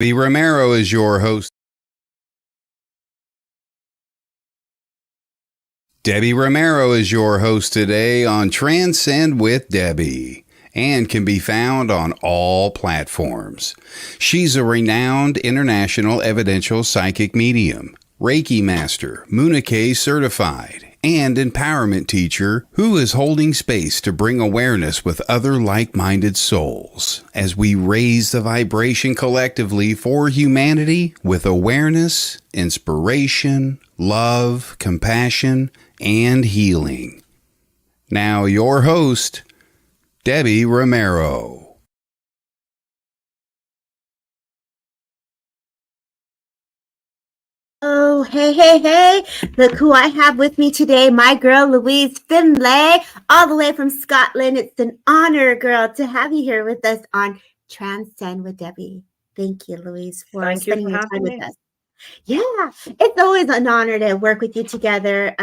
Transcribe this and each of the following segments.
Debbie Romero is your host. Debbie Romero is your host today on Transcend with Debbie and can be found on all platforms. She's a renowned international evidential psychic medium, Reiki Master, Munike certified, and empowerment teacher who is holding space to bring awareness with other like-minded souls as we raise the vibration collectively for humanity with awareness, inspiration, love, compassion, and healing. Now your host, Debbie Romero. Oh, hey. Look who I have with me today. My girl, Louise Finlay, all the way from Scotland. It's an honor, girl, to have you here with us on Transcend with Debbie. Thank you, Louise, for spending your time with us. Yeah, it's always an honor to work with you together.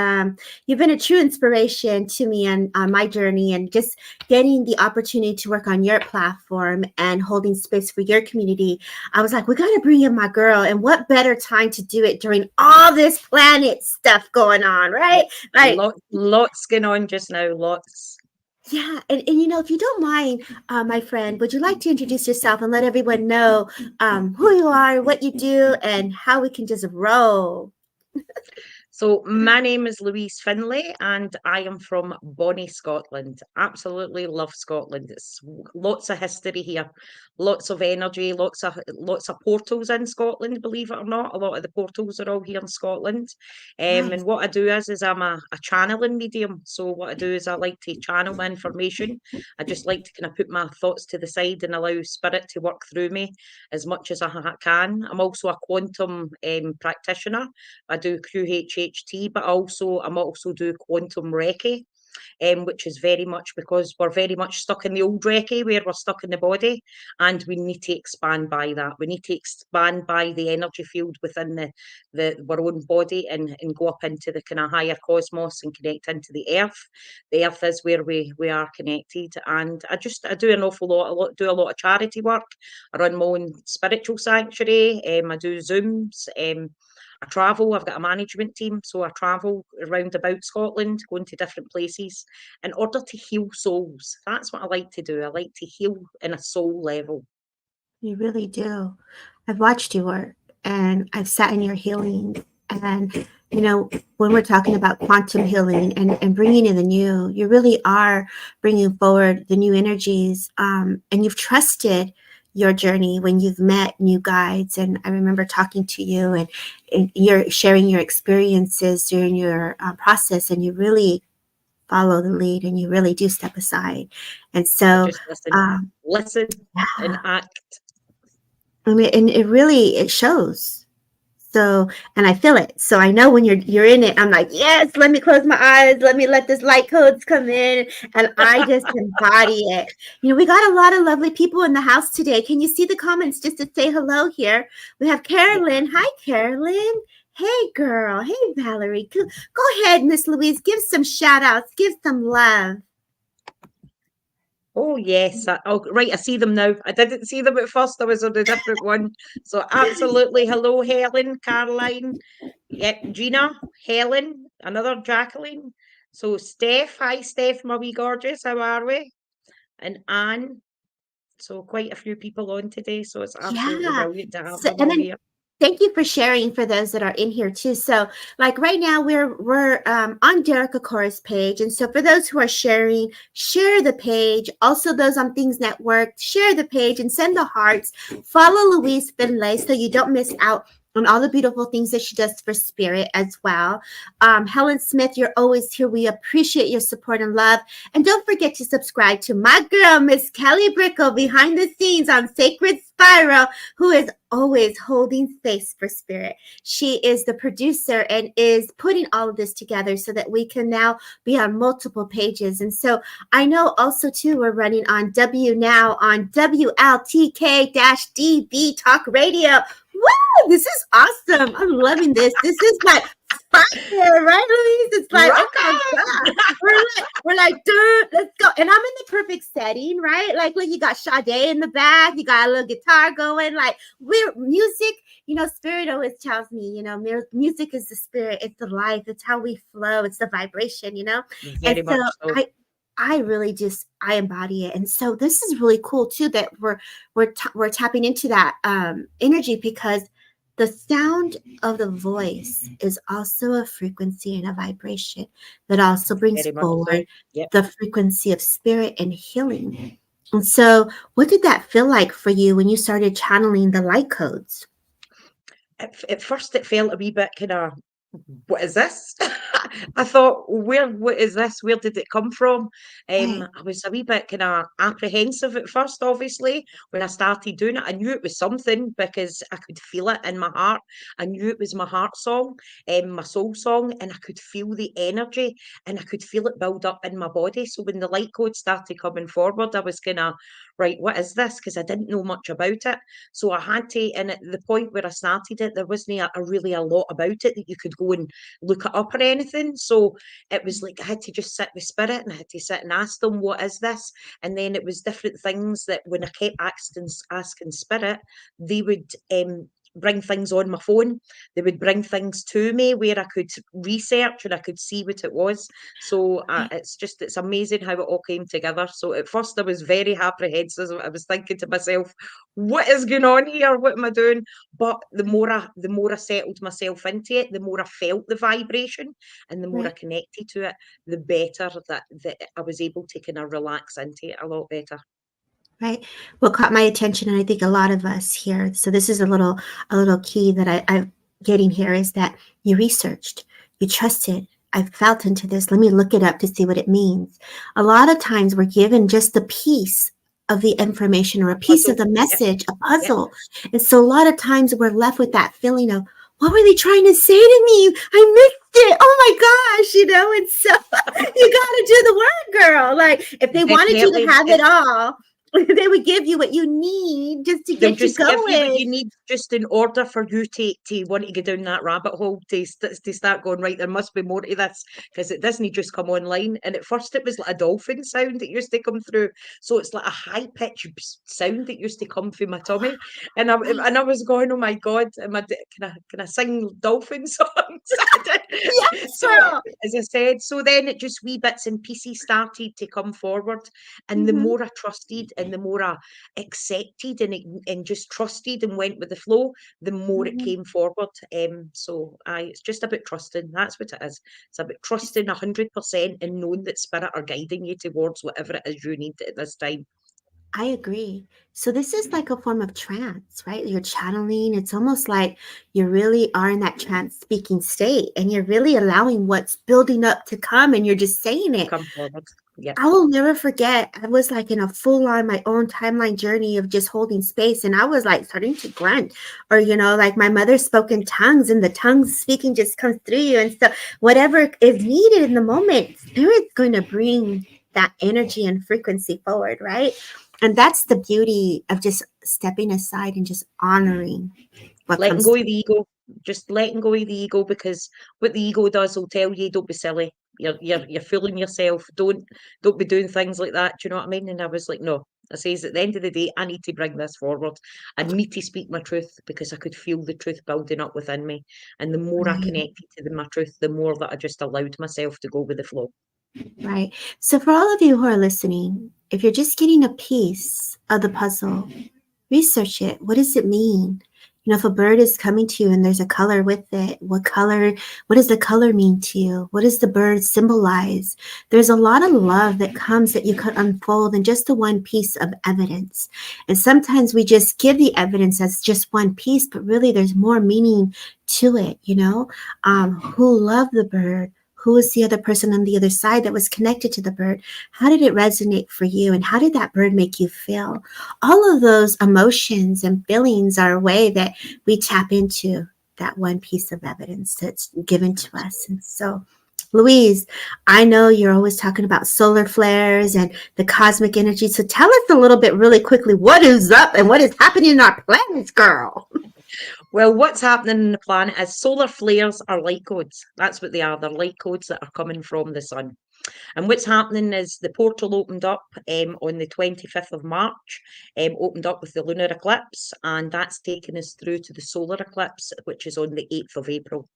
You've been a true inspiration to me on my journey, and just getting the opportunity to work on your platform and holding space for your community. I was like, we got to bring in my girl, and what better time to do it during all this planet stuff going on, right? Like lots going on just now, lots. Yeah, and you know, if you don't mind, my friend, would you like to introduce yourself and let everyone know who you are, what you do, and how we can just roll? So my name is Louise Finlay and I am from Bonnie, Scotland. Absolutely love Scotland. It's lots of history here, lots of energy, lots of portals in Scotland, believe it or not. A lot of the portals are all here in Scotland. Nice. And what I do is I'm a channeling medium. So what I do is I like to channel my information. I just like to kind of put my thoughts to the side and allow spirit to work through me as much as I can. I'm also a quantum practitioner. I do Qhht, but I'm also do Quantum Reiki, which is very much because we're very much stuck in the old Reiki where we're stuck in the body, and we need to expand by that. We need to expand by the energy field within our own body and go up into the kind of higher cosmos and connect into the earth. The earth is where we are connected, and I do an awful lot, do a lot of charity work. I run my own spiritual sanctuary. I do Zooms. I travel, I've got a management team, so I travel around about Scotland, going to different places in order to heal souls. That's what I like to do. I like to heal in a soul level. You really do. I've watched you work, and I've sat in your healing. And, you know, when we're talking about quantum healing and bringing in the new, you really are bringing forward the new energies. And you've trusted your journey when you've met new guides. And I remember talking to you, and you're sharing your experiences during your process, and you really follow the lead, and you really do step aside. And so just listen and act. I mean, and it shows. So, and I feel it. So I know when you're in it, I'm like, yes, let me close my eyes. Let me let this light codes come in. And I just embody it. You know, we got a lot of lovely people in the house today. Can you see the comments just to say hello here? We have Carolyn. Hi, Carolyn. Hey, girl. Hey, Valerie. Go ahead, Miss Louise. Give some shout outs. Give some love. Oh, yes. Right, I see them now. I didn't see them at first. I was on a different one. So absolutely. Hello, Helen, Caroline, yep, Gina, Helen, another Jacqueline. So Steph, hi, Steph, my wee gorgeous. How are we? And Anne. So quite a few people on today. So it's absolutely brilliant to have them all here. Thank you for sharing for those that are in here too. So like right now we're on Derek Akora's page. And so for those who are sharing, share the page. Also those on Things Network, share the page and send the hearts. Follow Louise Finlay so you don't miss out on all the beautiful things that she does for spirit as well. Helen Smith, you're always here. We appreciate your support and love. And don't forget to subscribe to my girl, Miss Kelly Brickle, behind the scenes on Sacred Spiral, who is always holding space for spirit. She is the producer and is putting all of this together so that we can now be on multiple pages. And so I know also too, we're running on now on WLTK-DB Talk Radio. Woo! This is awesome. I'm loving this. This is what fire, right, Louise? It's like, Rock oh my God. We're like, dude, let's go. And I'm in the perfect setting, right? Like, look, you got Sade in the back, you got a little guitar going. Like, we're music, Spirit always tells me, music is the spirit, it's the life, it's how we flow, it's the vibration, Very And so much so. I really I embody it. And so this is really cool too, that we're tapping into that energy, because the sound of the voice is also a frequency and a vibration that also brings Very much so. forward Yep. the frequency of spirit and healing. And so what did that feel like for you when you started channeling the light codes? At first it felt a wee bit kind of, what is this? I thought, what is this? Where did it come from? Right. I was a wee bit kind of apprehensive at first, obviously, when I started doing it. I knew it was something because I could feel it in my heart. I knew it was my heart song, my soul song, and I could feel the energy and I could feel it build up in my body. So when the light code started coming forward, I was kind of, right, what is this? Because I didn't know much about it. So I had to, and at the point where I started it, there wasn't really a lot about it that you could go and look it up or anything. So it was like I had to just sit with spirit and I had to sit and ask them, what is this? And then it was different things that when I kept asking spirit, they would bring things on my phone. They would bring things to me where I could research and I could see what it was. So it's amazing how it all came together. So at first I was very apprehensive. I was thinking to myself, what is going on here? What am I doing? But the more I settled myself into it, the more I felt the vibration and the more I connected to it, the better that I was able to kind of relax into it a lot better. Right. What caught my attention, and I think a lot of us here, so this is a little key that I'm getting here, is that you researched, you trusted. I felt into this. Let me look it up to see what it means. A lot of times we're given just a piece of the information or a piece of the message, a puzzle. Yep. And so a lot of times we're left with that feeling of, what were they trying to say to me? I missed it. Oh my gosh, And so you got to do the work, girl. Like, if they wanted you to have it all, they would give you what you need just to get you going. Give you what you need just in order for you to want to go down that rabbit hole, to start going, right, there must be more to this, because it doesn't just come online. And at first it was like a dolphin sound that used to come through. So it's like a high-pitched sound that used to come through my tummy. And I was going, oh my God, can I sing dolphin songs? Yes, so, as I said, so then it just wee bits and pieces started to come forward. And the more I trusted and the more I accepted and just trusted and went with the flow, the more it came forward. So it's just about trusting. That's what it is. It's about trusting 100% and knowing that spirit are guiding you towards whatever it is you need at this time. I agree. So this is like a form of trance, right? You're channeling. It's almost like you really are in that trance speaking state, and you're really allowing what's building up to come, and you're just saying it. Come forward. Yep. I will never forget. I was like in a full on my own timeline journey of just holding space, and I was like starting to grunt, or like my mother spoke in tongues, and the tongues speaking just comes through you, and so whatever is needed in the moment, spirit's going to bring that energy and frequency forward, right? And that's the beauty of just stepping aside and just honoring what letting comes go of the ego. Just letting go of the ego, because what the ego does will tell you, don't be silly. You're fooling yourself. Don't be doing things like that. Do you know what I mean? And I was like, no. I says, at the end of the day, I need to bring this forward. I need to speak my truth, because I could feel the truth building up within me. And the more I connected to my truth, the more that I just allowed myself to go with the flow. Right. So for all of you who are listening, if you're just getting a piece of the puzzle, research it. What does it mean? If a bird is coming to you and there's a color with it, what does the color mean to you? What does the bird symbolize? There's a lot of love that comes that you could unfold in just the one piece of evidence. And sometimes we just give the evidence as just one piece, but really there's more meaning to it, who loved the bird? Who was the other person on the other side that was connected to the bird? How did it resonate for you? And how did that bird make you feel? All of those emotions and feelings are a way that we tap into that one piece of evidence that's given to us. And so, Louise, I know you're always talking about solar flares and the cosmic energy. So tell us a little bit really quickly, what is up and what is happening in our planets, girl? Well, what's happening in the planet is solar flares are light codes. That's what they are. They're light codes that are coming from the sun. And what's happening is the portal opened up on the 25th of March, opened up with the lunar eclipse, and that's taken us through to the solar eclipse, which is on the 8th of April.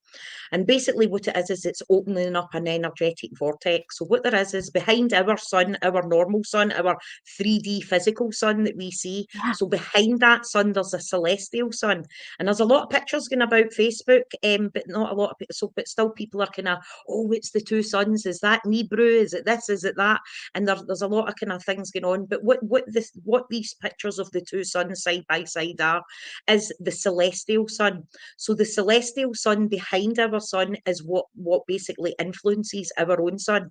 And basically what it is it's opening up an energetic vortex. So what there is behind our sun, our normal sun, our 3D physical sun that we see. Yeah. So behind that sun, there's a celestial sun. And there's a lot of pictures going about Facebook, but not a lot of people. So, but still people are kind of, oh, it's the two suns. Is that Nibru? Is it this? Is it that? And there's a lot of kind of things going on. But what these pictures of the two suns side by side are is the celestial sun. So the celestial sun behind our sun is what basically influences our own sun.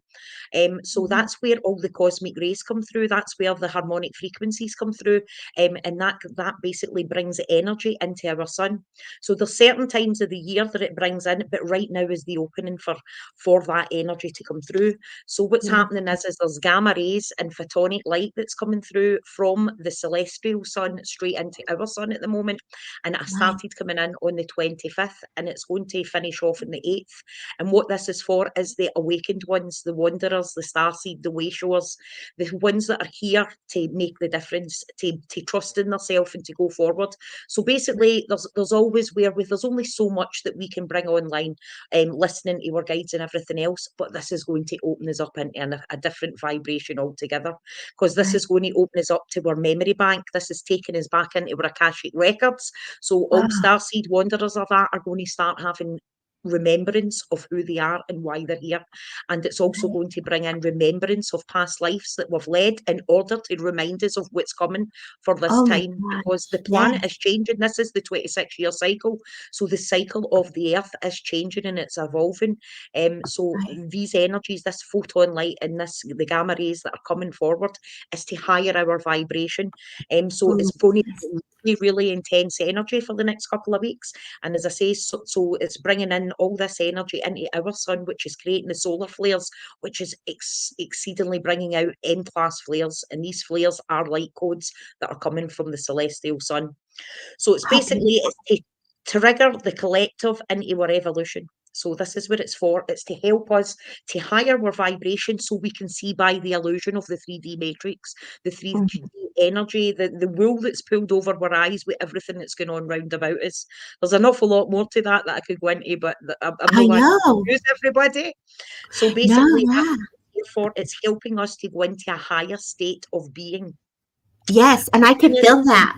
So that's where all the cosmic rays come through. That's where the harmonic frequencies come through, and that basically brings energy into our sun. So there's certain times of the year that it brings in, but right now is the opening for that energy to come through. So what's happening is there's gamma rays and photonic light that's coming through from the celestial sun straight into our sun at the moment, and it started coming in on the 25th, and it's going to finish off on the 8th. And what this is for is the awakened ones, the wanderers, the starseed, the wayshowers, the ones that are here to make the difference, to trust in themselves and to go forward. So basically there's always there's only so much that we can bring online, listening to our guides and everything else, but this is going to open us up into a different vibration altogether, because this is going to open us up to our memory bank. This is taking us back into our Akashic records. So all starseed wanderers of that are going to start having remembrance of who they are and why they're here. And it's also going to bring in remembrance of past lives that we've led in order to remind us of what's coming for this time, because the planet is changing. This is the 26-year cycle. So the cycle of the earth is changing and it's evolving. So these energies, this photon light and the gamma rays that are coming forward is to higher our vibration. So it's going to be really intense energy for the next couple of weeks. And as I say, so it's bringing in all this energy into our sun, which is creating the solar flares, which is exceedingly bringing out M-class flares. And these flares are light codes that are coming from the celestial sun. So it's basically it's to trigger the collective into our evolution. So this is what it's for. It's to help us to higher our vibration so we can see by the illusion of the 3D matrix, the 3D energy, the wool that's pulled over our eyes with everything that's going on round about us. There's an awful lot more to that I could go into, but I'm not going to confuse everybody. So basically, therefore, it's helping us to go into a higher state of being. Yes, and I can feel that.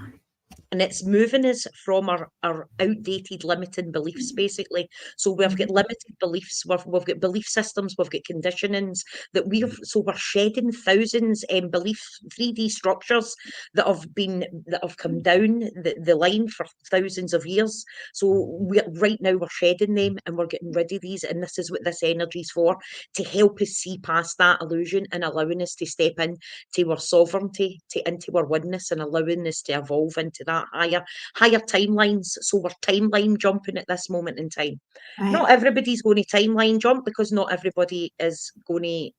And it's moving us from our outdated limiting beliefs, basically. So we've got limited beliefs, we've got belief systems, we've got conditionings that we're shedding thousands belief 3D structures that have come down the line for thousands of years. So right now we're shedding them and we're getting rid of these, and this is what this energy is for, to help us see past that illusion and allowing us to step in to our sovereignty, into our oneness, and allowing us to evolve into that higher timelines. So we're timeline jumping at this moment in time. Not everybody's going to timeline jump, because not everybody is going to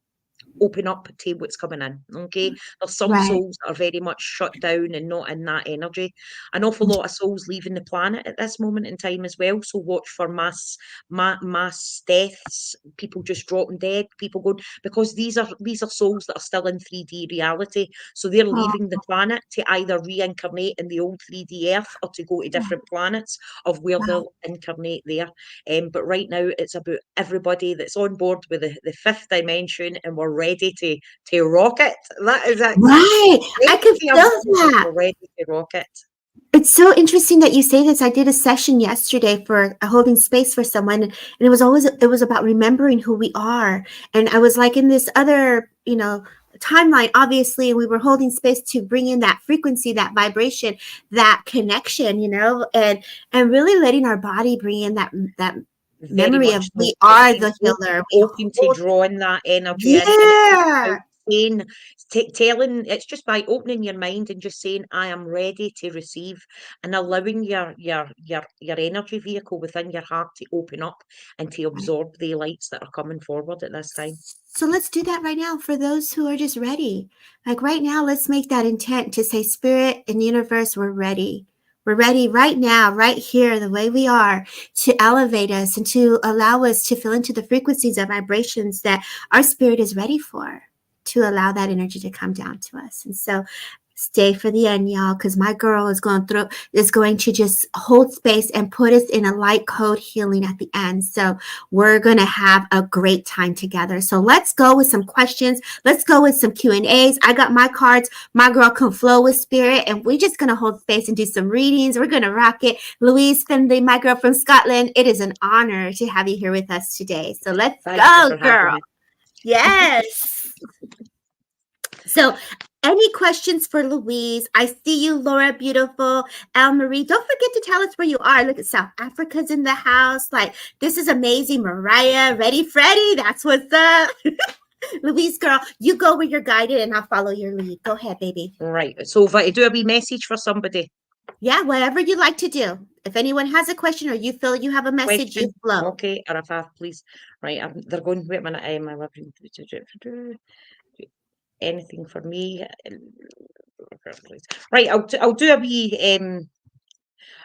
open up to what's coming in. Okay, there's some souls that are very much shut down and not in that energy. An awful lot of souls leaving the planet at this moment in time as well. So watch for mass deaths, people just dropping dead, people going, because these are souls that are still in 3D reality. So they're leaving the planet to either reincarnate in the old 3D earth or to go to different planets of where they'll incarnate there. But right now it's about everybody that's on board with the fifth dimension, and we're ready to rock it. That is it. I can feel that. We're ready to rock it. It's so interesting that you say this. I did a session yesterday for holding space for someone, and it was about remembering who we are. And I was like in this other, timeline, obviously, and we were holding space to bring in that frequency, that vibration, that connection, and really letting our body bring in that memory of we are the healer. Open to drawing that energy in. Telling, it's just by opening your mind and just saying, I am ready to receive, and allowing your energy vehicle within your heart to open up and to absorb the lights that are coming forward at this time. So let's do that right now for those who are just ready. Like right now, let's make that intent to say, Spirit and universe, we're ready. We're ready right now, right here, the way we are, to elevate us and to allow us to feel into the frequencies of vibrations that our spirit is ready for, to allow that energy to come down to us. And so stay for the end, y'all, because my girl is going to just hold space and put us in a light code healing at the end. So we're going to have a great time together. So let's go with some questions. Let's go with some Q&As. I got my cards. My girl can flow with spirit, and we're just going to hold space and do some readings. We're going to rock it. Louise Finlay, my girl from Scotland, it is an honor to have you here with us today. So let's Thank you go, for having girl. me. Yes. So any questions for Louise? I see you, Laura, beautiful. Elle Marie, don't forget to tell us where you are. Look at South Africa's in the house. Like, this is amazing. Mariah, ready, Freddie? That's what's up. Louise, girl, you go where you're guided and I'll follow your lead. Go ahead, baby. Right. So if I do a wee message for somebody. Yeah, whatever you like to do. If anyone has a question or you feel you have a message, you flow. Okay, or if I please. Right, they're going, wait a minute, I love anything for me. Right, I'll do a wee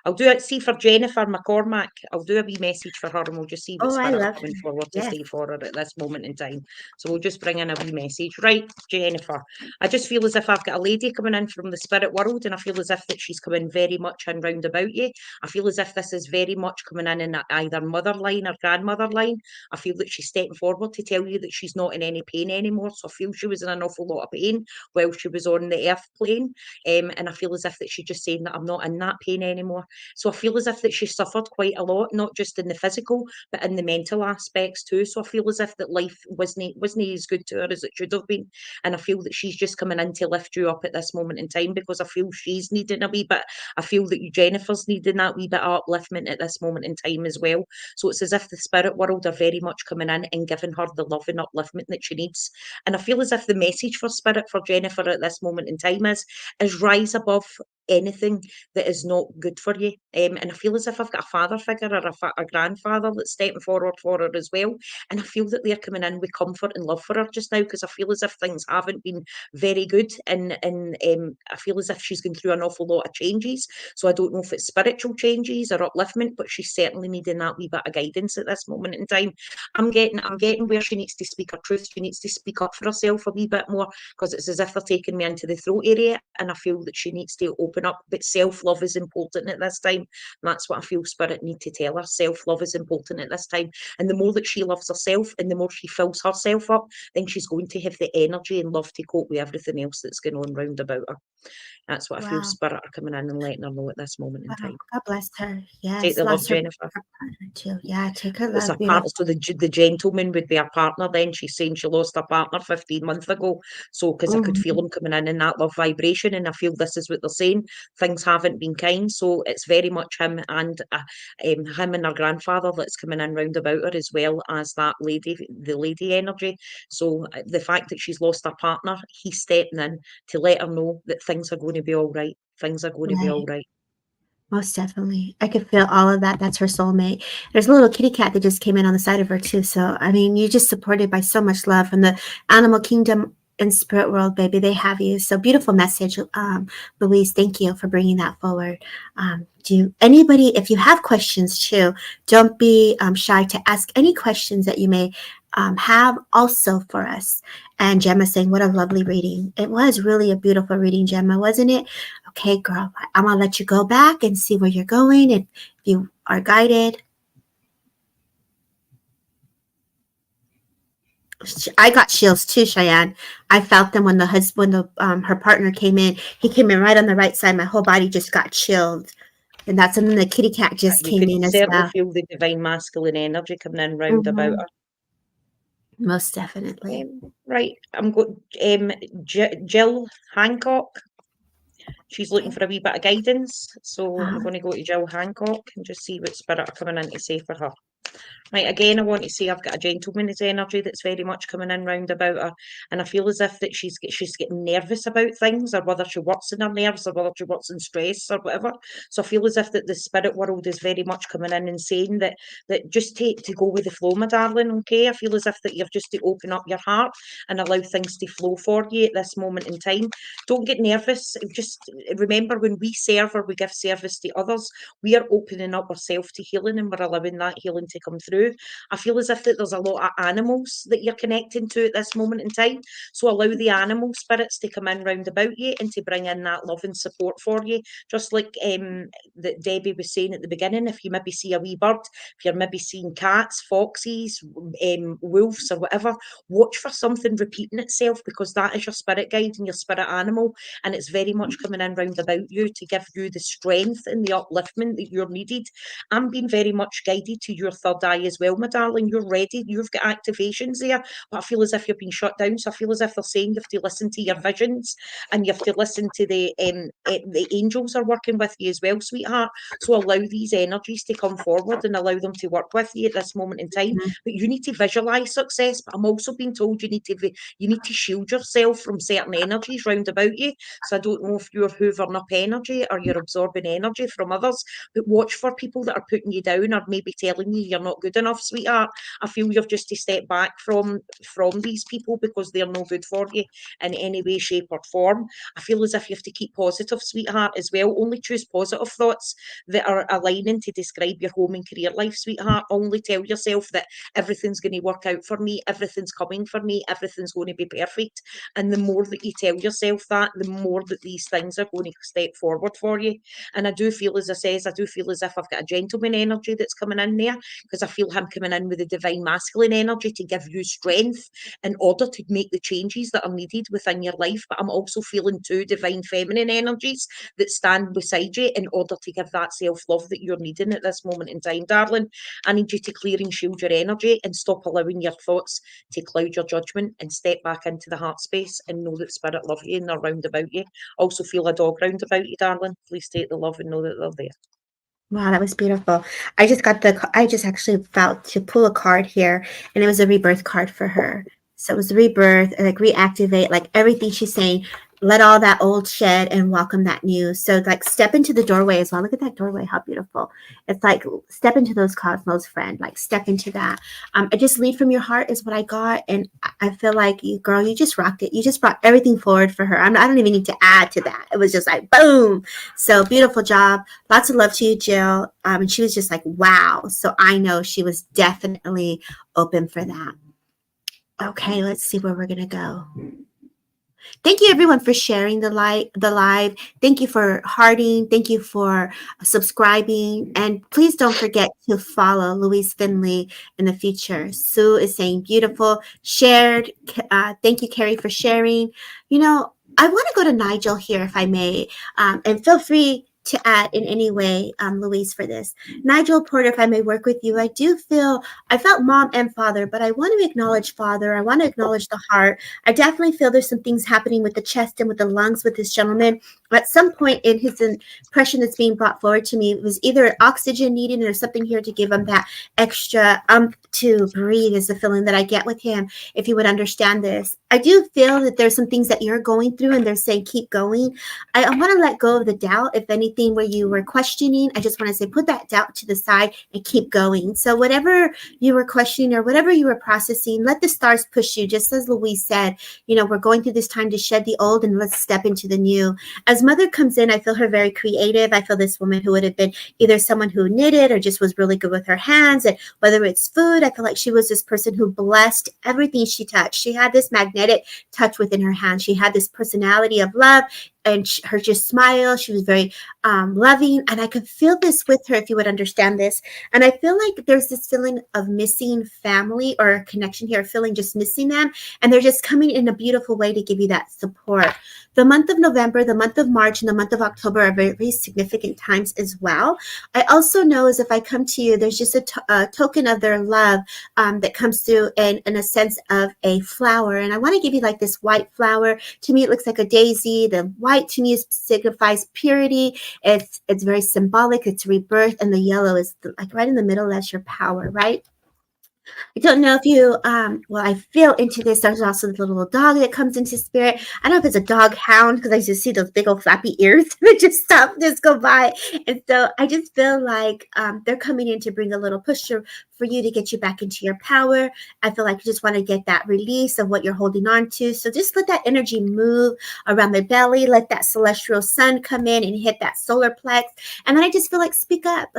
I'll do it. See for Jennifer McCormack, I'll do a wee message for her and we'll just see what Oh, I spirit are love coming her. forward to Yes. say for her at this moment in time. So we'll just bring in a wee message. Right, Jennifer, I just feel as if I've got a lady coming in from the spirit world, and I feel as if that she's coming very much in round about you. I feel as if this is very much coming in either mother line or grandmother line. I feel that she's stepping forward to tell you that she's not in any pain anymore. So I feel she was in an awful lot of pain while she was on the earth plane. And I feel as if that she's just saying that I'm not in that pain anymore. So I feel as if that she suffered quite a lot, not just in the physical, but in the mental aspects too. So I feel as if that life wasn't as good to her as it should have been. And I feel that she's just coming in to lift you up at this moment in time, because I feel she's needing a wee bit. I feel that Jennifer's needing that wee bit of upliftment at this moment in time as well. So it's as if the spirit world are very much coming in and giving her the love and upliftment that she needs. And I feel as if the message for spirit for Jennifer at this moment in time is rise above anything that is not good for you. And I feel as if I've got a father figure or a grandfather that's stepping forward for her as well. And I feel that they're coming in with comfort and love for her just now, because I feel as if things haven't been very good. And I feel as if she's going through an awful lot of changes. So I don't know if it's spiritual changes or upliftment, but she's certainly needing that wee bit of guidance at this moment in time. I'm getting where she needs to speak her truth. She needs to speak up for herself a wee bit more, because it's as if they're taking me into the throat area, and I feel that she needs to open up. But self-love is important at this time. And that's what I feel spirit need to tell her. Self-love is important at this time. And the more that she loves herself and the more she fills herself up, then she's going to have the energy and love to cope with everything else that's going on round about her. That's what I feel spirit are coming in and letting her know at this moment in time. God bless her. Yes. Take the love, Jennifer. Her partner too. Yeah, take her It's love. a partner, so the gentleman would be a partner then. She's saying she lost her partner 15 months ago. So, because I could feel him coming in that love vibration, and I feel this is what they're saying. Things haven't been kind. So it's very much him and her grandfather that's coming in round about her, as well as that lady, the lady energy. So the fact that she's lost her partner, he's stepping in to let her know that things are going to be all right. Things are going to be all right. Most definitely. I could feel all of that. That's her soulmate. There's a little kitty cat that just came in on the side of her too. So, I mean, you're just supported by so much love from the animal kingdom and spirit world, baby. They have you. So beautiful message. Louise, thank you for bringing that forward. Anybody, if you have questions too, don't be shy to ask any questions that you may have also for us. And Gemma saying, what a lovely reading. It was really a beautiful reading, Gemma, wasn't it? Okay, girl, I'm going to let you go back and see where you're going if you are guided. I got chills too, Cheyenne. I felt them when her partner came in. He came in right on the right side. My whole body just got chilled. And that's when the kitty cat just came in as well. You certainly feel the divine masculine energy coming in round about her. Most definitely. Right, I'm going Jill Hancock. She's looking for a wee bit of guidance, so I'm going to go to Jill Hancock and just see what spirit are coming in to say for her. Right, again, I want to say I've got a gentleman's energy that's very much coming in round about her, and I feel as if that she's getting nervous about things, or whether she works in her nerves, or whether she works in stress, or whatever. So I feel as if that the spirit world is very much coming in and saying that just take to go with the flow, my darling. Okay, I feel as if that you've just to open up your heart and allow things to flow for you at this moment in time. Don't get nervous. Just remember, when we serve or we give service to others, we are opening up ourselves to healing, and we're allowing that healing to come through. I feel as if that there's a lot of animals that you're connecting to at this moment in time. So allow the animal spirits to come in round about you and to bring in that love and support for you. Just like that Debbie was saying at the beginning, if you maybe see a wee bird, if you're maybe seeing cats, foxes, wolves or whatever, watch for something repeating itself, because that is your spirit guide and your spirit animal, and it's very much coming in round about you to give you the strength and the upliftment that you're needed. I'm being very much guided to your third eye as well, my darling. You're ready. You've got activations there, but I feel as if you're being shut down. So I feel as if they're saying you have to listen to your visions, and you have to listen to the angels are working with you as well, sweetheart. So allow these energies to come forward and allow them to work with you at this moment in time. Mhm. But you need to visualize success. But I'm also being told you need to shield yourself from certain energies round about you. So I don't know if you're hoovering up energy or you're absorbing energy from others, but watch for people that are putting you down or maybe telling you you're not good enough, sweetheart. I feel you've just to step back from these people, because they're no good for you in any way, shape or form. I feel as if you have to keep positive, sweetheart, as well. Only choose positive thoughts that are aligning to describe your home and career life, sweetheart. Only tell yourself that everything's going to work out for me, everything's coming for me, everything's going to be perfect. And the more that you tell yourself that, the more that these things are going to step forward for you. And I do feel, as I says, I do feel as if I've got a gentleman energy that's coming in there, because I feel him coming in with the divine masculine energy to give you strength in order to make the changes that are needed within your life. But I'm also feeling two divine feminine energies that stand beside you in order to give that self-love that you're needing at this moment in time, darling. I need you to clear and shield your energy and stop allowing your thoughts to cloud your judgment, and step back into the heart space and know that spirit love you and they're round about you. Also feel a dog round about you, darling. Please take the love and know that they're there. Wow, that was beautiful. I just actually felt to pull a card here, and it was a rebirth card for her. So it was rebirth, like reactivate, like everything she's saying, let all that old shed and welcome that new. So like step into the doorway as well. Look at that doorway, how beautiful. It's like step into those cosmos, friend, like step into that. I just lead from your heart is what I got. And I feel like you, girl, you just rocked it. You just brought everything forward for her. I don't even need to add to that. It was just like, boom. So beautiful job. Lots of love to you, Jill. And she was just like, wow. So I know she was definitely open for that. Okay, let's see where we're going to go. Thank you, everyone, for sharing the live. Thank you for hearting. Thank you for subscribing. And please don't forget to follow Louise Finlay in the future. Sue is saying beautiful. Shared. Thank you, Carrie, for sharing. You know, I want to go to Nigel here, if I may. And feel free to add in any way, Louise, for this. Nigel Porter, if I may work with you, I felt mom and father, but I want to acknowledge father. I want to acknowledge the heart. I definitely feel there's some things happening with the chest and with the lungs with this gentleman. At some point in his impression that's being brought forward to me, it was either oxygen needed or something here to give him that extra to breathe is the feeling that I get with him, if you would understand this. I do feel that there's some things that you're going through and they're saying, keep going. I want to let go of the doubt. If anything, where you were questioning, I just want to say, put that doubt to the side and keep going. So whatever you were questioning or whatever you were processing, let the stars push you. Just as Louise said, you know, we're going through this time to shed the old and let's step into the new. As Mother comes in, I feel her very creative. I feel this woman who would have been either someone who knitted or just was really good with her hands. And whether it's food, I feel like she was this person who blessed everything she touched. She had this magnetic touch within her hand. She had this personality of love, and her just smile. She was very loving, and I could feel this with her, if you would understand this. And I feel like there's this feeling of missing family or connection here, feeling just missing them, and they're just coming in a beautiful way to give you that support. The month of November, the month of March, and the month of October are very significant times as well. I also know as if I come to you, there's just a token of their love that comes through in a sense of a flower. And I want to give you like this white flower. To me, it looks like a daisy. The white to me signifies purity. It's very symbolic. It's rebirth. And the yellow is like right in the middle. That's your power, right? I don't know if you, well, I feel into this. There's also the little dog that comes into spirit. I don't know if it's a dog hound because I just see those big old flappy ears that just go by. And so I just feel like they're coming in to bring a little push for you to get you back into your power. I feel like you just want to get that release of what you're holding on to. So just let that energy move around the belly. Let that celestial sun come in and hit that solar plex. And then I just feel like speak up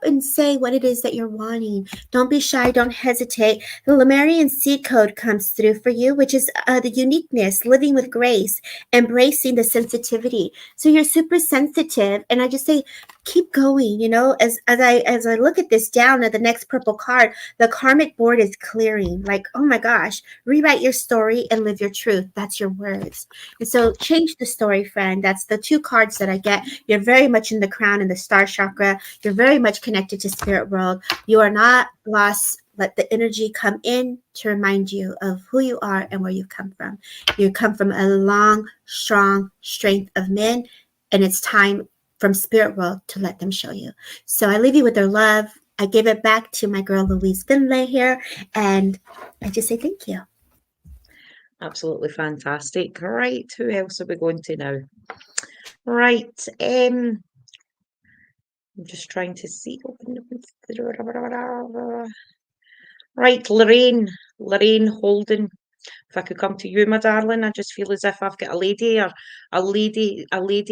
and say what it is that you're wanting. Don't be shy. Don't hesitate. The Lemurian seed code comes through for you, which is the uniqueness, living with grace, embracing the sensitivity. So you're super sensitive. And I just say, keep going. You know, as I look at this down at the next purple card, the karmic board is clearing. Like, oh my gosh, rewrite your story and live your truth. That's your words. And so change the story, friend. That's the two cards that I get. You're very much in the crown and the star chakra. You're very much connected to spirit world. You are not lost. Let the energy come in to remind you of who you are and where you come from. You come from a long, strong strength of men, and it's time from spirit world to let them show you. So I leave you with their love. I give it back to my girl Louise Finlay here, and I just say thank you. Absolutely fantastic. Right, who else are we going to now? Right, I'm just trying to see. Right, Lorraine Holden. If I could come to you, my darling, I just feel as if I've got a lady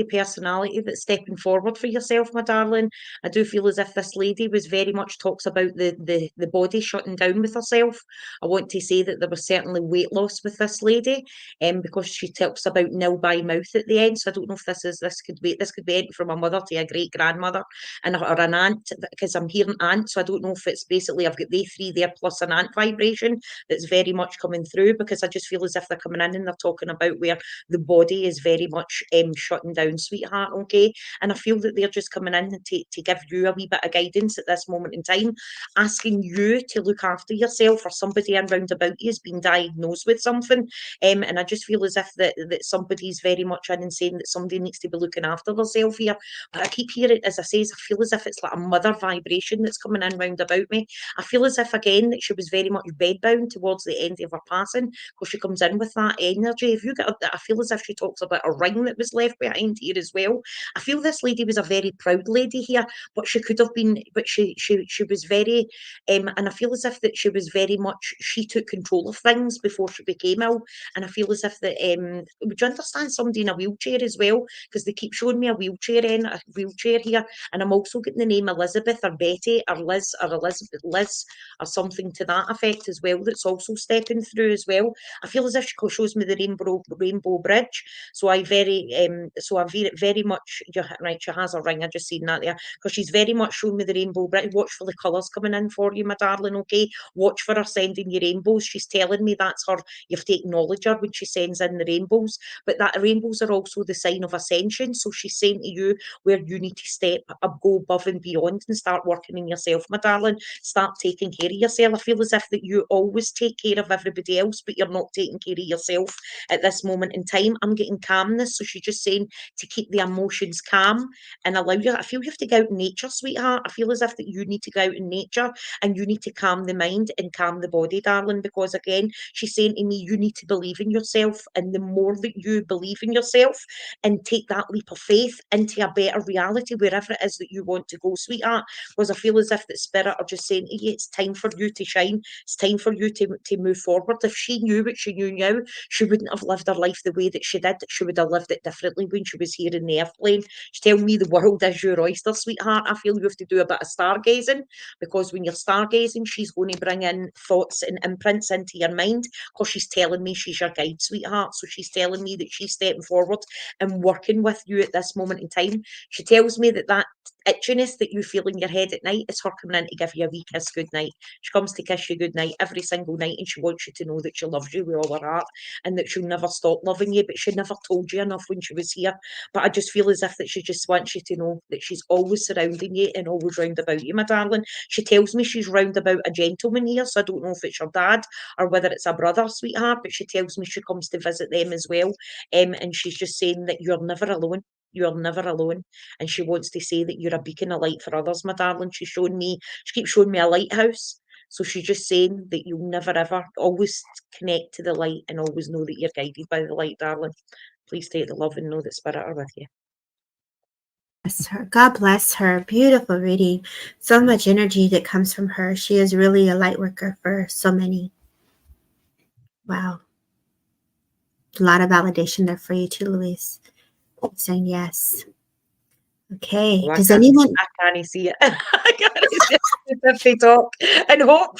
personality that's stepping forward for yourself, my darling. I do feel as if this lady was very much talks about the body shutting down with herself. I want to say that there was certainly weight loss with this lady, because she talks about nil by mouth at the end. So I don't know if this could be anything from a mother to a great grandmother or an aunt, because I'm hearing aunt. So I don't know if it's basically I've got they three there plus an aunt vibration that's very much coming through, because I just feel as if they're coming in and they're talking about where the body is very much shutting down, sweetheart, okay? And I feel that they're just coming in to give you a wee bit of guidance at this moment in time, asking you to look after yourself, or somebody around about you has been diagnosed with something. And I just feel as if that somebody's very much in and saying that somebody needs to be looking after themselves here. But I keep hearing, as I say, I feel as if it's like a mother vibration that's coming in round about me. I feel as if, again, that she was very much bedbound towards the end of her passing, because she comes in with that energy. If you get, I feel as if she talks about a ring that was left behind here as well. I feel this lady was a very proud lady here, but she could have been, but she was very, and I feel as if that she was very much, she took control of things before she became ill. And I feel as if that, would you understand somebody in a wheelchair as well? Because they keep showing me a wheelchair here, and I'm also getting the name Elizabeth or Betty or Liz or Elizabeth, Liz or something to that effect as well, that's also stepping through as well. I feel as if she shows me the rainbow bridge. So I very much, right, she has a ring, I just seen that there, because she's very much showing me the rainbow bridge. Watch for the colours coming in for you, my darling, okay? Watch for her sending you rainbows. She's telling me that's her, you have to acknowledge her when she sends in the rainbows. But that rainbows are also the sign of ascension. So she's saying to you where you need to step up, go above and beyond, and start working on yourself, my darling. Start taking care of yourself. I feel as if that you always take care of everybody else, but you're not taking care of yourself at this moment in time. I'm getting calmness. So she's just saying to keep the emotions calm and allow you. I feel you have to go out in nature, sweetheart. I feel as if that you need to go out in nature and you need to calm the mind and calm the body, darling, because again, she's saying to me, you need to believe in yourself. And the more that you believe in yourself and take that leap of faith into a better reality, wherever it is that you want to go, sweetheart, because I feel as if the spirit are just saying to you, it's time for you to shine. It's time for you to move forward. If she knew what she knew now, she wouldn't have lived her life the way that she did. She would have lived it differently when she was here in the airplane. She's telling me the world is your oyster, sweetheart. I feel you have to do a bit of stargazing, because when you're stargazing, she's going to bring in thoughts and imprints into your mind, because she's telling me she's your guide, sweetheart. So she's telling me that she's stepping forward and working with you at this moment in time. She tells me that itchiness that you feel in your head at night is her coming in to give you a wee kiss good night. She comes to kiss you good night every single night, and she wants you to know that she loves you with all her heart, and that she'll never stop loving you, but she never told you enough when she was here. But I just feel as if that she just wants you to know that she's always surrounding you and always round about you, my darling. She tells me she's round about a gentleman here, so I don't know if it's your dad or whether it's a brother, sweetheart, but she tells me she comes to visit them as well. And she's just saying that you're never alone. You're never alone. And she wants to say that you're a beacon of light for others, my darling. She keeps showing me a lighthouse. So she's just saying that you'll never ever, always connect to the light and always know that you're guided by the light, darling. Please take the love and know that Spirit are with you. Bless her. God bless her. Beautiful reading. So much energy that comes from her. She is really a light worker for so many. Wow. A lot of validation there for you too, Louise. Saying yes. Okay. Well, Does anyone? I can't see it. I can't see it if they talk and hope.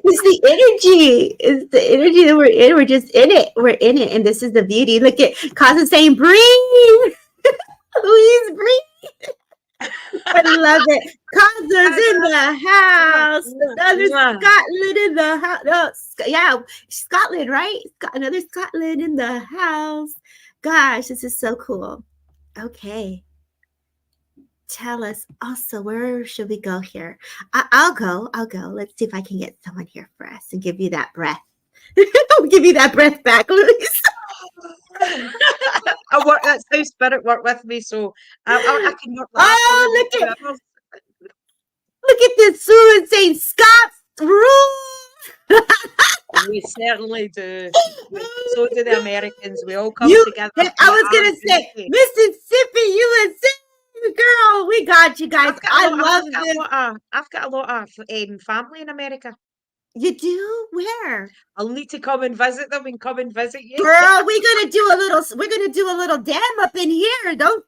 It's the energy. It's the energy that we're in. We're just in it. We're in it. And this is the beauty. Look at Cosmo saying, breathe. Louise, breathe. I love it. Cosmo's in the house. Another Scotland in the house. No, yeah, Scotland, right? Another Scotland in the house. Gosh, this is so cool. Okay. Tell us also, where should we go here? I'll go. Let's see if I can get someone here for us and give you that breath. I'll give you that breath back, Louise. That's how Spirit work with me, so I can work with that. Look at this Susan saying Scots rule. We certainly do. So do the Americans. We all come together. I was going to say, Mississippi, USA. Girl, we got you guys. I love this. I've got a lot of family in America. You do? Where? I'll need to come and visit them and come and visit you. Girl, we're gonna do a little dam up in here. Don't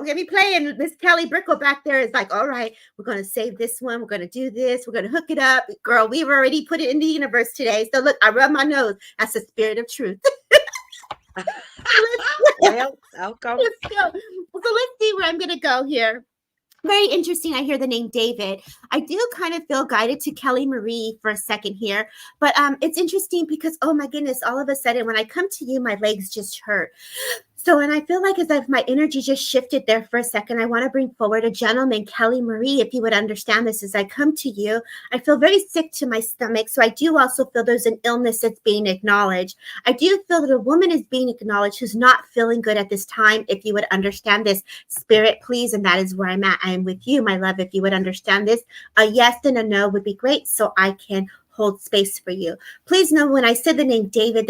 get me playing. Miss Kelly Brickle back there is like, all right, we're gonna save this one, we're gonna do this, we're gonna hook it up. Girl, we've already put it in the universe today. So look, I rub my nose. That's the spirit of truth. Well, I'll come. Let's go. So let's see where I'm gonna go here. Very interesting. I hear the name David. I do kind of feel guided to Kelly Marie for a second here, but it's interesting because, oh my goodness, all of a sudden when I come to you, my legs just hurt. So, and I feel like as if my energy just shifted there for a second, I want to bring forward a gentleman, Kelly Marie, if you would understand this. As I come to you, I feel very sick to my stomach. So I do also feel there's an illness that's being acknowledged. I do feel that a woman is being acknowledged who's not feeling good at this time, if you would understand this. Spirit, please, and that is where I'm at. I am with you, my love, if you would understand this. A yes and a no would be great so I can hold space for you. Please know when I said the name David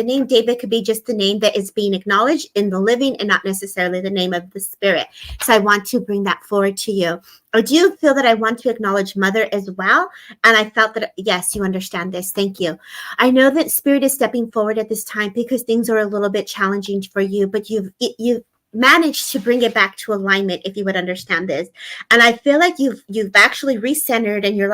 could be just the name that is being acknowledged in the living and not necessarily the name of the spirit. So I want to bring that forward to you. I do feel that I want to acknowledge Mother as well. And I felt that, yes, you understand this. Thank you. I know that Spirit is stepping forward at this time because things are a little bit challenging for you, but you've managed to bring it back to alignment, if you would understand this. And I feel like you've actually recentered, and you're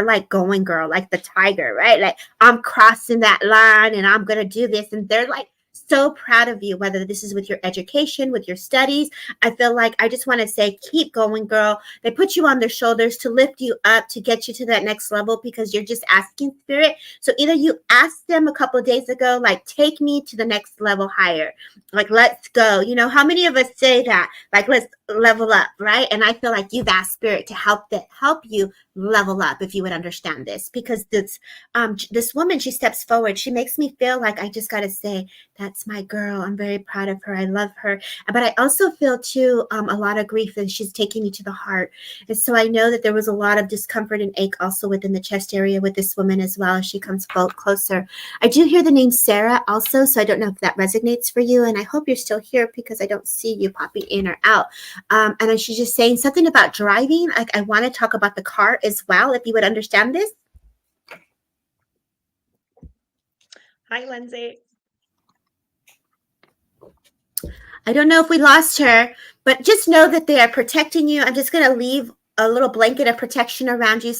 like going, girl, like the tiger, right? Like, I'm crossing that line and I'm gonna do this. And they're like so proud of you, whether this is with your education, with your studies. I feel like I just want to say, keep going, girl. They put you on their shoulders to lift you up, to get you to that next level, because you're just asking Spirit. So either you asked them a couple of days ago, like, take me to the next level higher, like, let's go. You know, how many of us say that? Like, let's level up, right? And I feel like you've asked Spirit to help you level up, if you would understand this, because this woman, she steps forward. She makes me feel like I just got to say, that's my girl. I'm very proud of her. I love her. But I also feel too a lot of grief, and she's taking me to the heart. And so I know that there was a lot of discomfort and ache also within the chest area with this woman as well as she comes closer. I do hear the name Sarah also, so I don't know if that resonates for you. And I hope you're still here because I don't see you popping in or out. And she's just saying something about driving. Like, I want to talk about the car as well, if you would understand this. Hi, Lindsay. I don't know if we lost her, but just know that they are protecting you. I'm just going to leave a little blanket of protection around you.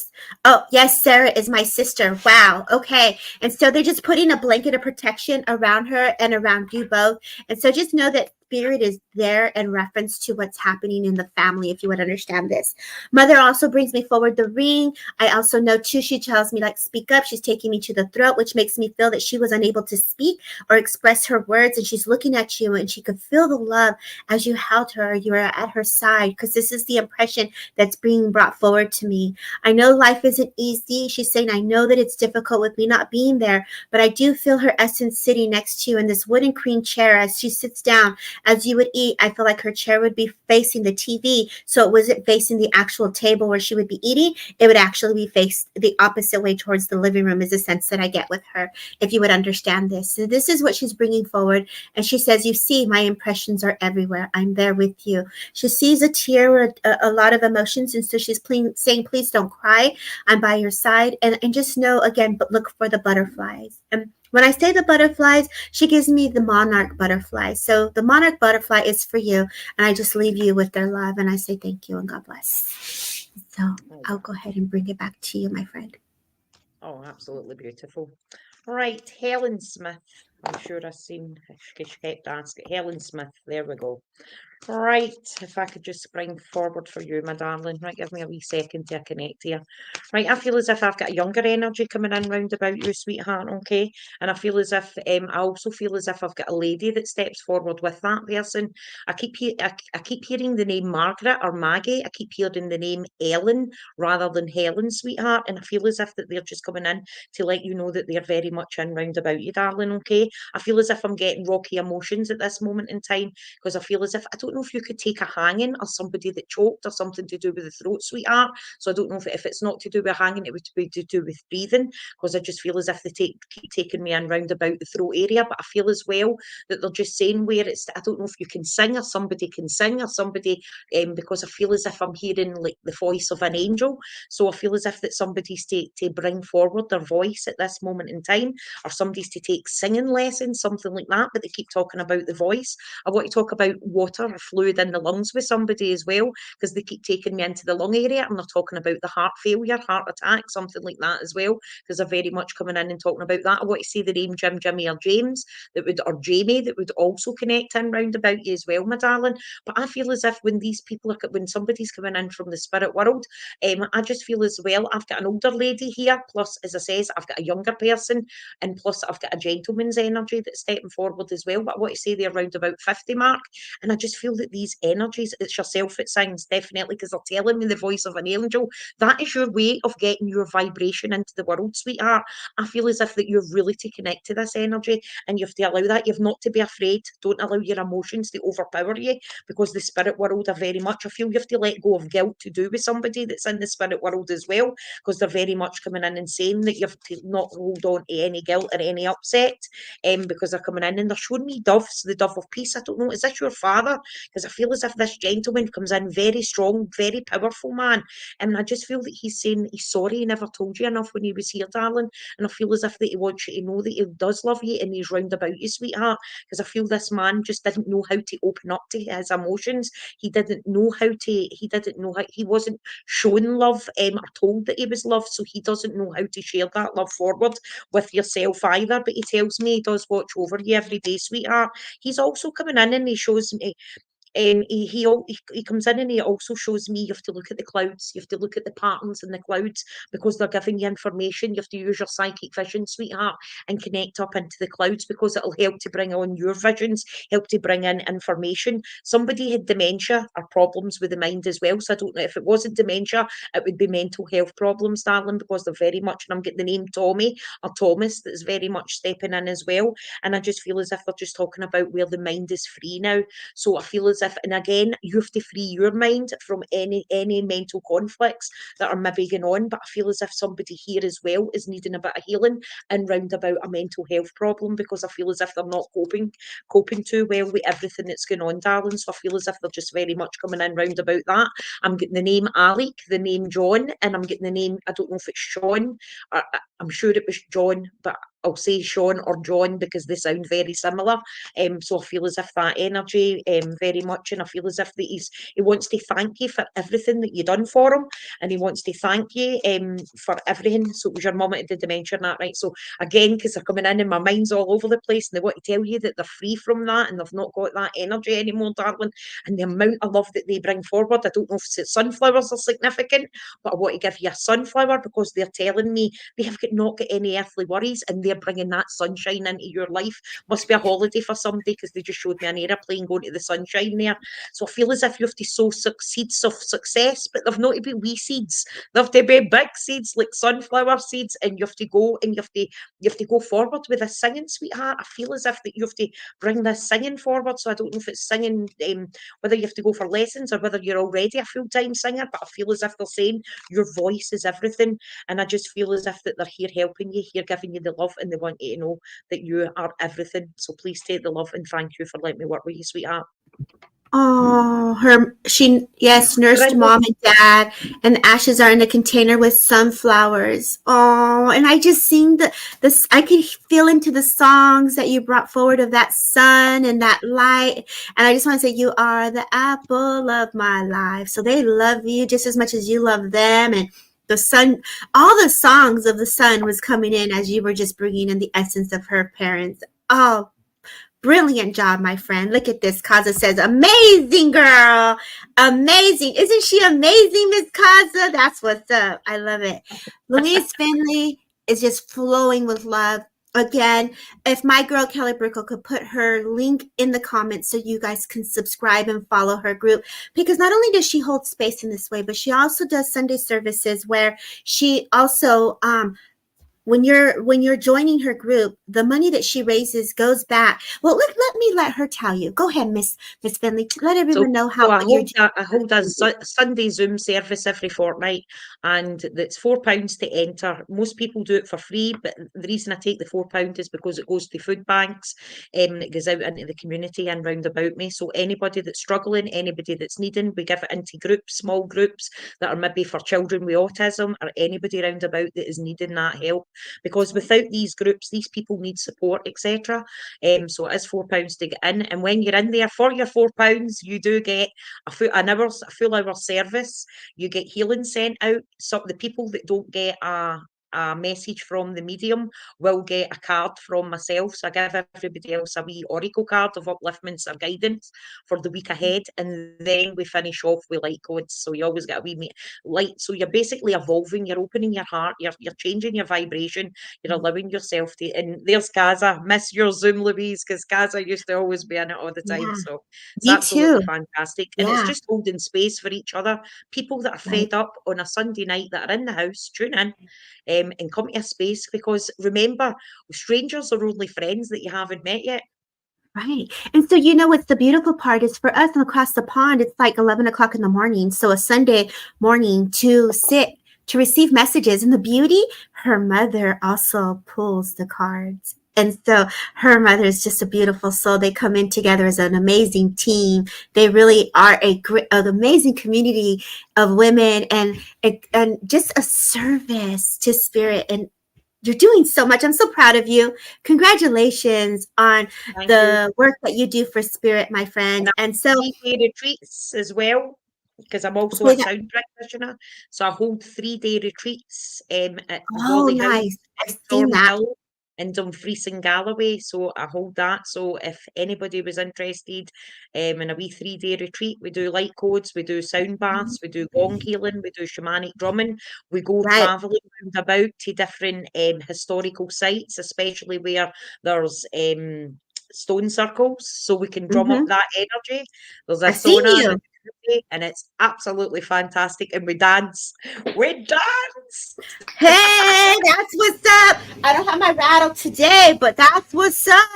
Oh, yes, Sarah is my sister. Wow. Okay. And so they're just putting a blanket of protection around her and around you both. And so just know that spirit is there in reference to what's happening in the family, if you would understand this. Mother also brings me forward the ring. I also know too, she tells me like, speak up. She's taking me to the throat, which makes me feel that she was unable to speak or express her words. And she's looking at you and she could feel the love as you held her, you were at her side, because this is the impression that's being brought forward to me. I know life isn't easy. She's saying, I know that it's difficult with me not being there, but I do feel her essence sitting next to you in this wooden cream chair as she sits down. As you would eat, I feel like her chair would be facing the TV, so it wasn't facing the actual table where she would be eating. It would actually be faced the opposite way towards the living room, is the sense that I get with her, if you would understand this. So this is what she's bringing forward. And she says, you see, my impressions are everywhere. I'm there with you. She sees a tear or a lot of emotions. And so she's saying, please don't cry. I'm by your side. And just know, again, but look for the butterflies. And when I say the butterflies, she gives me the monarch butterfly. So the monarch butterfly is for you. And I just leave you with their love. And I say thank you and God bless. So I'll go ahead and bring it back to you, my friend. Oh, absolutely beautiful. Right, Helen Smith. I'm sure I've seen, she kept asking. Helen Smith, there we go. Right, if I could just spring forward for you, my darling. Right, give me a wee second to connect here. Right, I feel as if I've got a younger energy coming in round about you, sweetheart, okay? And I feel as if, I also feel as if I've got a lady that steps forward with that person. I keep hearing the name Margaret or Maggie. I keep hearing the name Ellen rather than Helen, sweetheart. And I feel as if that they're just coming in to let you know that they're very much in round about you, darling, okay? I feel as if I'm getting rocky emotions at this moment in time, because I feel as if, I don't know if you could take a hanging or somebody that choked or something to do with the throat, sweetheart. So I don't know if it's not to do with hanging, it would be to do with breathing, because I just feel as if they keep taking me in round about the throat area. But I feel as well that they're just saying where it's, I don't know if you can sing or somebody can sing or somebody, because I feel as if I'm hearing like the voice of an angel. So I feel as if that somebody's to bring forward their voice at this moment in time, or somebody's to take singing lessons, something like that. But they keep talking about the voice. I want to talk about water or fluid in the lungs with somebody as well, because they keep taking me into the lung area and they're talking about the heart failure, heart attack, something like that as well, because they're very much coming in and talking about that. I want to see the name Jim, Jimmy or James that would, or Jamie, that would also connect in round about you as well, my darling. But I feel as if when these people are, when somebody's coming in from the spirit world, I just feel as well, I've got an older lady here, plus, as I says, I've got a younger person, and plus I've got a gentleman's energy that's stepping forward as well. But I want to say they're around about 50 mark. And I just feel that these energies, it's yourself it sings, definitely, because they're telling me the voice of an angel. That is your way of getting your vibration into the world, sweetheart. I feel as if that you're really to connect to this energy, and you have to allow that. You've not to be afraid. Don't allow your emotions to overpower you, because the spirit world are very much, I feel you have to let go of guilt to do with somebody that's in the spirit world as well, because they're very much coming in and saying that you have to not hold on to any guilt or any upset, because they're coming in and they're showing me doves, the dove of peace. I don't know, is this your father? Because I feel as if this gentleman comes in very strong, very powerful man, and I just feel that he's saying he's sorry he never told you enough when he was here, darling. And I feel as if that he wants you to know that he does love you and he's round about you, sweetheart, because I feel this man just didn't know how to open up to his emotions. He didn't know how to, he wasn't shown love, or told that he was loved, so he doesn't know how to share that love forward with yourself either. But he tells me he does watch over you every day, sweetheart. He's also coming in and he shows me, he comes in and he also shows me you have to look at the clouds, you have to look at the patterns in the clouds, because they're giving you information. You have to use your psychic vision, sweetheart, and connect up into the clouds, because it'll help to bring on your visions, help to bring in information. Somebody had dementia or problems with the mind as well, so I don't know if it wasn't dementia, it would be mental health problems, darling, because they're very much, and I'm getting the name Tommy or Thomas that's very much stepping in as well. And I just feel as if they're just talking about where the mind is free now. So I feel as if, and again, you have to free your mind from any mental conflicts that are maybe going on. But I feel as if somebody here as well is needing a bit of healing and round about a mental health problem, because I feel as if they're not coping too well with everything that's going on, darling. So I feel as if they're just very much coming in round about that. I'm getting the name Alec, the name John, and I'm getting the name, I don't know if it's Sean, or I'm sure it was John, but I'll say Sean or John because they sound very similar. So I feel as if that energy very much, and I feel as if that he wants to thank you for everything that you've done for him, and he wants to thank you for everything. So it was your mum that did mention that, right? So again, because they're coming in and my mind's all over the place, and they want to tell you that they're free from that and they've not got that energy anymore, darling. And the amount of love that they bring forward, I don't know if sunflowers are significant, but I want to give you a sunflower because they're telling me they have not got any earthly worries, and they're bringing that sunshine into your life. Must be a holiday for somebody because they just showed me an aeroplane going to the sunshine there. So I feel as if you have to sow seeds of success, but they've not to be wee seeds. They have to be big seeds like sunflower seeds, and you have to go and you have to go forward with a singing, sweetheart. I feel as if that you have to bring this singing forward. So I don't know if it's singing, whether you have to go for lessons or whether you're already a full-time singer, but I feel as if they're saying your voice is everything. And I just feel as if that they're here helping you, here giving you the love, and they want you to know that you are everything. So please take the love and thank you for letting me work with you, sweetheart. Oh, yes, nursed mom and dad, and the ashes are in a container with sunflowers. Oh, and I just sing this. I could feel into the songs that you brought forward of that sun and that light. And I just want to say, you are the apple of my life. So they love you just as much as you love them. And the sun, all the songs of the sun was coming in as you were just bringing in the essence of her parents. Oh, brilliant job, my friend. Look at this. Kaza says, amazing, girl. Amazing. Isn't she amazing, Miss Kaza? That's what's up. I love it. Louise Finlay is just flowing with love. Again, if my girl Kelly Brickle could put her link in the comments so you guys can subscribe and follow her group, because not only does she hold space in this way, but she also does Sunday services where she also when you're joining her group, the money that she raises goes back. Well, let her tell you. Go ahead, Miss Finlay. Let everyone know how I hold a Sunday Zoom service every fortnight, and it's £4 to enter. Most people do it for free, but the reason I take the £4 is because it goes to food banks, and it goes out into the community and round about me. So anybody that's struggling, anybody that's needing, we give it into groups, small groups that are maybe for children with autism or anybody round about that is needing that help. Because without these groups, these people need support, etc. So it is £4 to get in, and when you're in there for your £4, you do get a full hour service. You get healing sent out. So the people that don't get a message from the medium will get a card from myself. So I give everybody else a wee oracle card of upliftments or guidance for the week ahead, and then we finish off with light codes. So you always get a wee light. So you're basically evolving, you're opening your heart, you're changing your vibration, you're allowing yourself to. And there's Kaza. Miss your Zoom, Louise, because Kaza used to always be in it all the time. Yeah, so it's me absolutely too. fantastic. And it's just holding space for each other. People that are fed up on a Sunday night that are in the house, tune in. And come to a space, because remember, strangers are only friends that you haven't met yet. Right. And so, you know, what's the beautiful part is for us across the pond, it's like 11 o'clock in the morning. So a Sunday morning to sit to receive messages. And the beauty, her mother also pulls the cards. And so her mother is just a beautiful soul. They come in together as an amazing team. They really are an amazing community of women and just a service to spirit. And you're doing so much. I'm so proud of you. Congratulations on the work that you do for spirit, my friend. And so 3-day retreats as well, because I'm also a sound practitioner. So I hold 3-day retreats at nice. I've seen that. in Dumfries and Galloway. So I hold that. So if anybody was interested in a wee 3-day retreat, we do light codes, we do sound baths, we do gong healing, we do shamanic drumming. We go traveling round about to different historical sites, especially where there's stone circles, so we can drum up that energy. There's a sauna, and it's absolutely fantastic. And we dance. We dance. Hey, that's what's up. I don't have my rattle today, but that's what's up.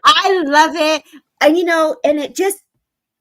I love it. And you know, and it just,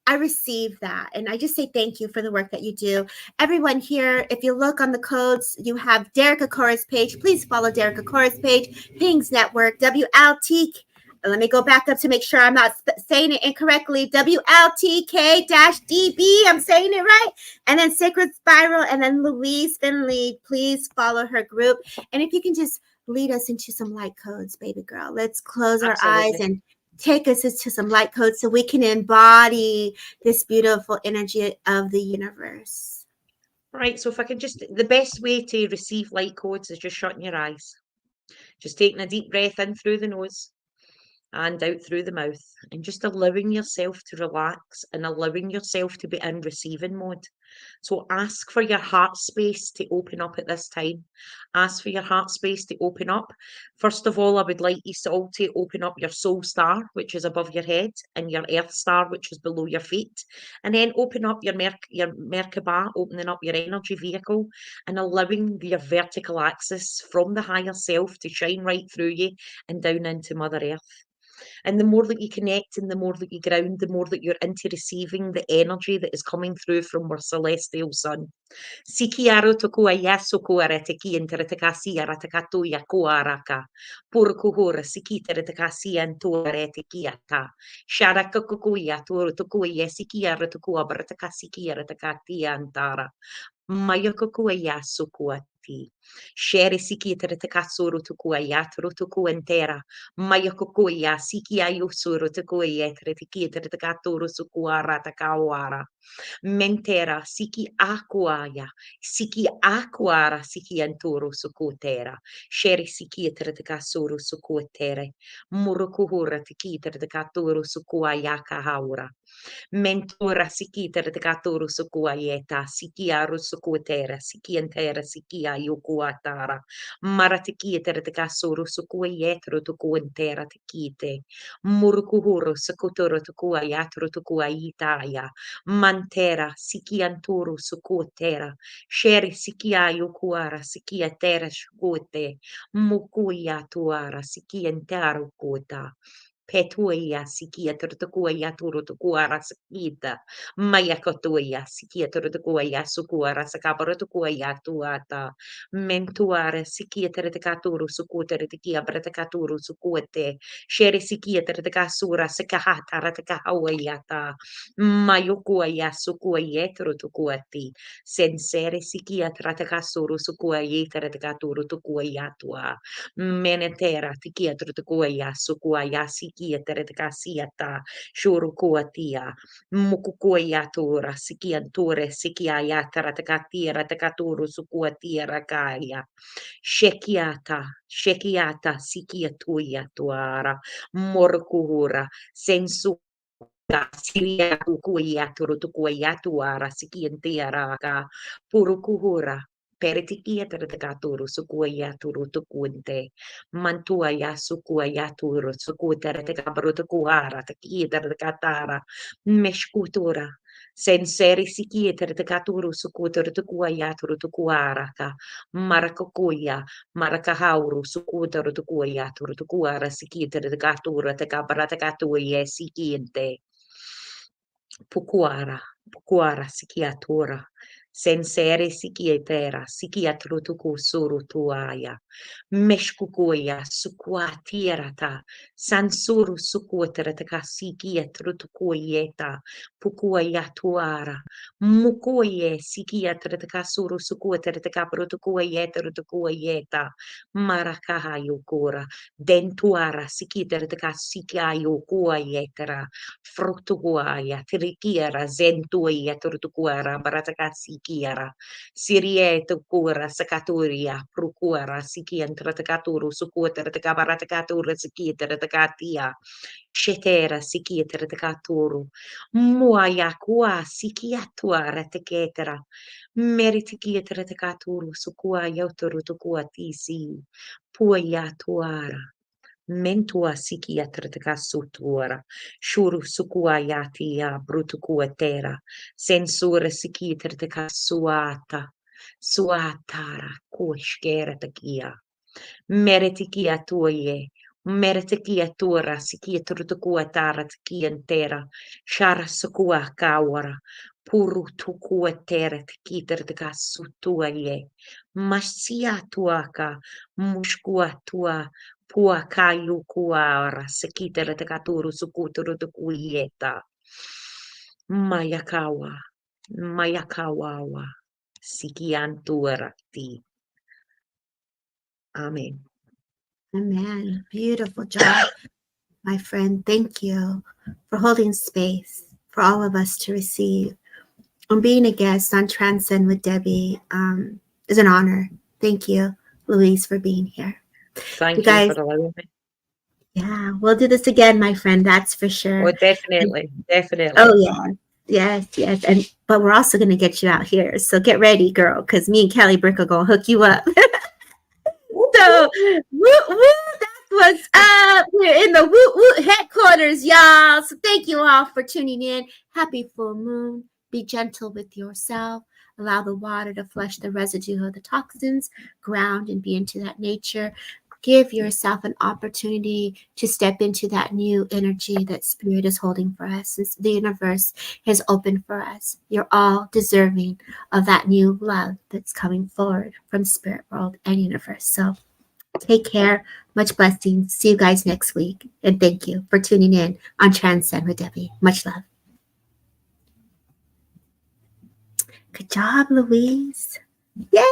I receive that. And I just say thank you for the work that you do. Everyone here, if you look on the codes, you have Derek Akora's page. Please follow Derek Akora's page. Things Network, WLTK. Let me go back up to make sure I'm not saying it incorrectly. WLTK-DB. I'm saying it right. And then Sacred Spiral. And then Louise Finlay. Please follow her group. And if you can just lead us into some light codes, baby girl. Let's close our Absolutely. eyes and take us into some light codes so we can embody this beautiful energy of the universe. Right, so if I can just, the best way to receive light codes is just shutting your eyes. Just taking a deep breath in through the nose and out through the mouth, and just allowing yourself to relax and allowing yourself to be in receiving mode. So ask for your heart space to open up at this time. Ask for your heart space to open up. First of all, I would like you all to open up your soul star, which is above your head, and your earth star, which is below your feet. And then open up your Merkaba, opening up your energy vehicle and allowing your vertical axis from the higher self to shine right through you and down into Mother Earth. And the more that you connect and the more that you ground, the more that you're into receiving the energy that is coming through from our celestial sun. Sikiaro tokua yaso kuara teki interetakasi aratakatu yakuaraka. Purkuhura sikita retakasi antuare tekiaka. Sharaka kukuya turu tokuya sikiara tokua baratakasi kiara takati antara. Mayokokua yaso kuati. Shere sikita retakasuru tukua yatru tukuentera. Mayokokuya sikia yusuru tukuya tretikita retakaturu sukuara takawara. Mentera siki aquaya, siki aquara, siki antoro sukutera, sheri siki tertekasuru sukutere, murukuhura tiki tertekaturu sukuayaka haura. Mentora siki tertekaturu sukuayeta, siki aru sukutera, siki entera siki ayukuatara, maratiki tertekasuru sukuayetro tukuentera tikite, murukuhuru sukuturu tukuayatro tukuaitaya. Mantera, sikianturu sukutera, sheri sikiayo kuara, sikiatera shukute, mukuya tuara, sikiantaru kuta. Petuia sikia turtukuya turutukuara sakita, mayakotuia sikia turtukuya sukuara sakabarutukuya tuata, mentuara sikia tertekaturu sukutera tikia bretekaturu sukute, sheri sikia tertekasura sakahata ratakahawayata, mayokuya sukuya turutukuati, sensere sikia tratakasuru sukuya tertekaturu tukuya tua. Menetera tikia trutukuya sukuya sikia teretkasiata shurukuatia mukukuya tura sikianture sikia teretkatia retkaturu sukuatia rakaya shekiata sikiatuya tuara morkuhura sensu Siria kukuya turutukuya tuara sikiantia raka purukuhura peritikia teretkaturu sukuya turutukunte mantuaya sukuya turu sukutera tekabarutukuara takia teretkatara meshkutura senseri sikia teretkaturu sukutura tukuya turutukuara ka marakukuya marakahauru sukutura tukuya turutukuara sikia teretkatura tekabaratatuya sikiente Pukuara sikiatura, sensere sikietera, sikiatrutuku surutuaya, meshkukuya sukuatierata, sansuru sukuaterataka sikiatrutukuyeta, pukuayatuara, mukuye sikiatrataka suru sukuaterataka prutukuyeta, marakahayukura, dentuara sikiatrataka sikiayukuyetera, frutuguaya, trikiera, zentuia, turtuguara, baratacasikiera, sirieto cura, sacaturia, procura, sikian tratacaturu, sucuaterataca, baratacatura, sikieteratacatia, shetera, sikieteratacaturu, muaya, qua, sikiatua, reteketera, meritikietratacaturu, sucuaya, turutucuatisi, puayatuara. Mentua sikiatrika sutura, shuru sukuayatia brutukuatera, sensura sikiatrika suatara, kushkera takia, meritikia tuye, meritikia tura, sikiatrutukuatara takiantera, shara sukua kawara, puru tukuatera takitrika sutuaye, masia tuaka, mushkuatua, Pua kayu kuara sekitera tekaturu sukuturu tukuyeta. Mayakawawa, sikiantuarati. Amen. Amen. Beautiful job, my friend. Thank you for holding space for all of us to receive. And being a guest on Transcend with Debbie is an honor. Thank you, Louise, for being here. Thank you guys, for allowing me. Yeah, we'll do this again, my friend. That's for sure. Oh, definitely. Oh, yeah. Yes. But we're also going to get you out here. So get ready, girl, because me and Kelly Brick are going to hook you up. So, that's what's up. We're in the Woot Woot headquarters, y'all. So thank you all for tuning in. Happy full moon. Be gentle with yourself. Allow the water to flush the residue of the toxins. Ground and be into that nature. Give yourself an opportunity to step into that new energy that Spirit is holding for us. Since the universe has opened for us, you're all deserving of that new love that's coming forward from Spirit World and Universe. So take care. Much blessings. See you guys next week. And thank you for tuning in on Transcend with Debbie. Much love. Good job, Louise. Yay!